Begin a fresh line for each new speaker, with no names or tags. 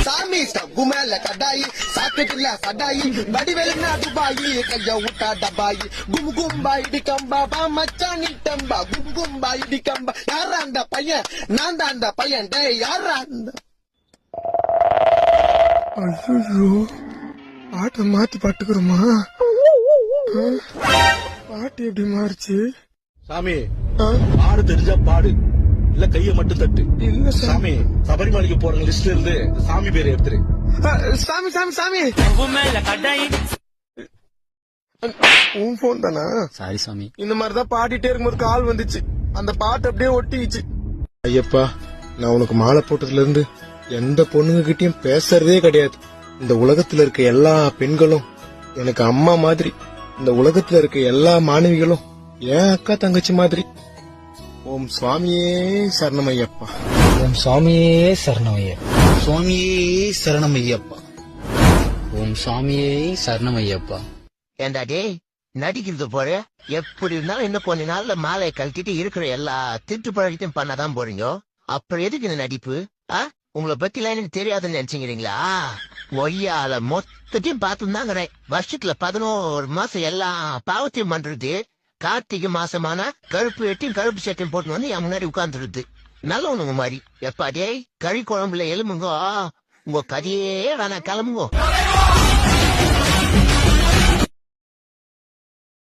சாமி ஸ்டவ்வு மேல கடாயி சாக்கெட்டுல சடாயி வடிவேலுனா துபாயி கைய ஊட்டா டபாயி கும் கும்பா இடிக்கம்பா பா மச்சான் இட்டம்பா கும் கும்பா இடிக்கம்பா யாரா அந்த பையன் நான் தான் அந்த பையன் டே யாரா அந்த ஐயோ பாட்டை மாத்தி பாட்டுக்கிறோமா பாட்டு எப்படி மாறுச்சு
சாமி பாடு தெரிஞ்சா பாடு இல்ல கைய மட்டும் தட்டு
இல்ல
சாமி சபரிமலைக்கு போற லிஸ்ட்ல இருந்து சாமி பேரை எடுத்துரு
சாமி சாமி சாமி உன் போன் தானா
சாரி சாமி.
இந்த மாதிரிதான் பாடிட்டே இருக்கும்போது கால் வந்துச்சு அந்த பாட்டு அப்படியே ஒட்டிச்சு ஐயப்பா நான் உனக்கு மாலை போட்டதுல இருந்து எந்த பொண்ணுங்க கிட்டயும் பேசுறதே கிடையாது இந்த உலகத்துல இருக்க எல்லா பெண்களும் எனக்கு அம்மா மாதிரி இந்த உலகத்துல இருக்க எல்லா மாணவிகளும் என் அக்கா தங்கச்சி மாதிரி ஓம் சுவாமியே சரணமையப்பா
ஓம் சுவாமியே சரணமையப்பா. சுவாமியே சரணமையப்பா. ஓம் சுவாமியே சரணமையப்பா.
ஏண்டா டேய் நடிக்கிறது போற எப்படி இருந்தாலும் இன்னும் கொஞ்ச நாள்ல மாலையை கழட்டிட்டு இருக்கிற எல்லா திட்டு பழக்கத்தையும் பண்ணாதான் போறீங்க. அப்புறம் எதுக்கு இந்த நடிப்பு? உங்களை பத்தி எல்லாம் எனக்கு தெரியாதுன்னு நினைச்சுக்கிறீங்களா? ஒய்யால மொத்தத்தையும் பார்த்துதாங்கிறேன். வருஷத்துல 11 மாசம் எல்லாம் பாவத்தையும் பண்றது. கார்த்திகை மாசமானா கருப்பு வெட்டியும் கருப்பு சட்டையும் போட்டு வந்து என் முன்னாடி உட்கார்ந்துருது. நல்லவனுங்க மாதிரி எப்பா டேய் கறி குழம்புல எலும்புங்கோ உங்க கதையே வேணா கிளம்புங்கோ.